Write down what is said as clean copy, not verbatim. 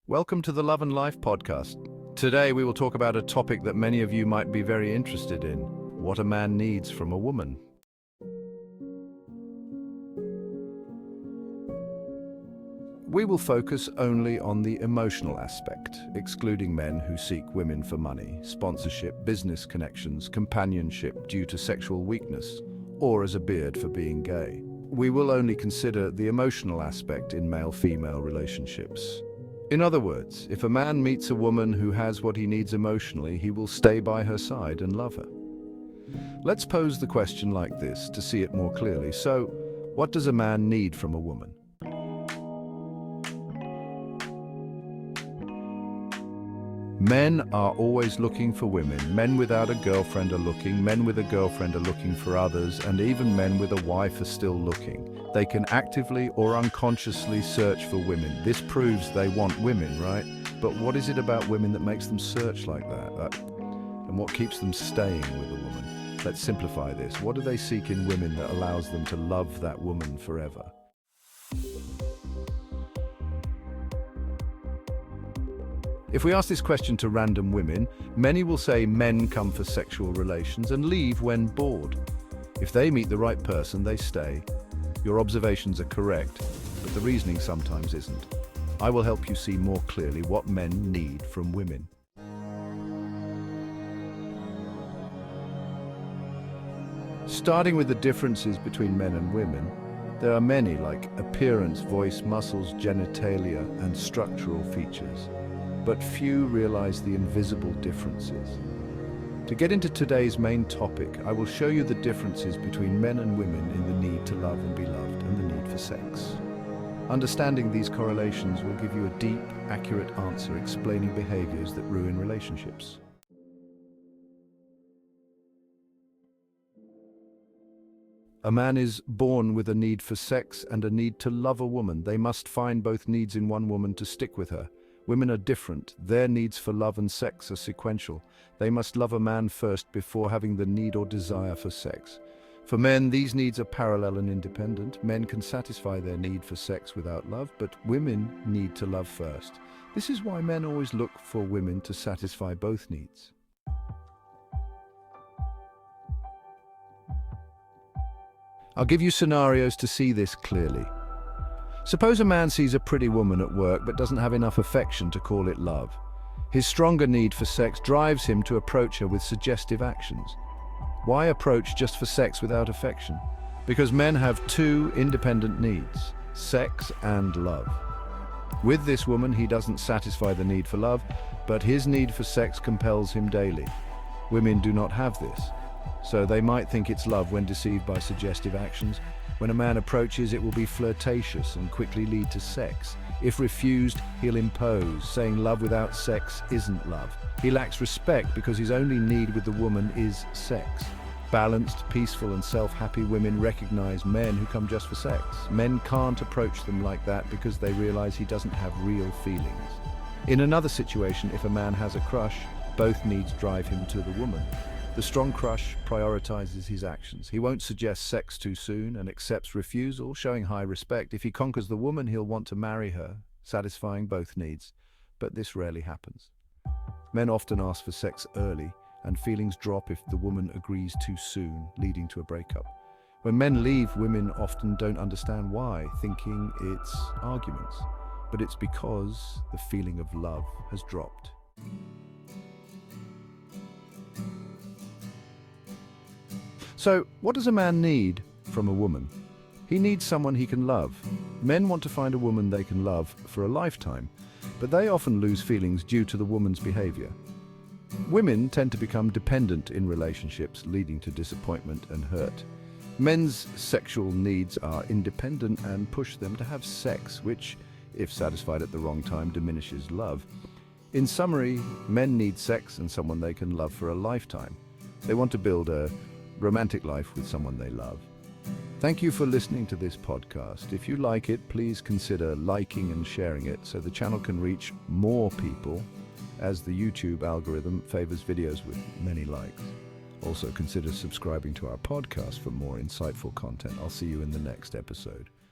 Welcome to the Love and Life podcast. Today we will talk about a topic that many of you might be very interested in: what a man needs from a woman. We will focus only on the emotional aspect, excluding men who seek women for money, sponsorship, business connections, companionship due to sexual weakness, or as a beard for being gay. We will only consider the emotional aspect in male-female relationships. In other words, if a man meets a woman who has what he needs emotionally, he will stay by her side and love her. Let's pose the question like this to see it more clearly. So, what does a man need from a woman? Men are always looking for women. Men without a girlfriend are looking, men with a girlfriend are looking for others, and even men with a wife are still looking. They can actively or unconsciously search for women. This proves they want women, right? But what is it about women that makes them search like that? And what keeps them staying with a woman? Let's simplify this. What do they seek in women that allows them to love that woman forever? If we ask this question to random women, many will say men come for sexual relations and leave when bored. If they meet the right person, they stay. Your observations are correct, but the reasoning sometimes isn't. I will help you see more clearly what men need from women. Starting with the differences between men and women, there are many, like appearance, voice, muscles, genitalia, and structural features. But few realize the invisible differences. To get into today's main topic, I will show you the differences between men and women in the need to love and be loved and the need for sex. Understanding these correlations will give you a deep, accurate answer explaining behaviors that ruin relationships. A man is born with a need for sex and a need to love a woman. They must find both needs in one woman to stick with her. Women are different. Their needs for love and sex are sequential. They must love a man first before having the need or desire for sex. For men, these needs are parallel and independent. Men can satisfy their need for sex without love, but women need to love first. This is why men always look for women to satisfy both needs. I'll give you scenarios to see this clearly. Suppose a man sees a pretty woman at work but doesn't have enough affection to call it love. His stronger need for sex drives him to approach her with suggestive actions. Why approach just for sex without affection? Because men have two independent needs: sex and love. With this woman, he doesn't satisfy the need for love, but his need for sex compels him daily. Women do not have this, so they might think it's love when deceived by suggestive actions. When a man approaches, it will be flirtatious and quickly lead to sex. If refused, he'll impose, saying love without sex isn't love. He lacks respect because his only need with the woman is sex. Balanced, peaceful, and self-happy women recognize men who come just for sex. Men can't approach them like that because they realize he doesn't have real feelings. In another situation, if a man has a crush, both needs drive him to the woman. The strong crush prioritizes his actions. He won't suggest sex too soon and accepts refusal, showing high respect. If he conquers the woman, he'll want to marry her, satisfying both needs. But this rarely happens. Men often ask for sex early, and feelings drop if the woman agrees too soon, leading to a breakup. When men leave, women often don't understand why, thinking it's arguments. But it's because the feeling of love has dropped. So, what does a man need from a woman? He needs someone he can love. Men want to find a woman they can love for a lifetime, but they often lose feelings due to the woman's behavior. Women tend to become dependent in relationships, leading to disappointment and hurt. Men's sexual needs are independent and push them to have sex, which, if satisfied at the wrong time, diminishes love. In summary, men need sex and someone they can love for a lifetime. They want to build a romantic life with someone they love. Thank you for listening to this podcast. If you like it, please consider liking and sharing it so the channel can reach more people, as the YouTube algorithm favors videos with many likes. Also consider subscribing to our podcast for more insightful content. I'll see you in the next episode.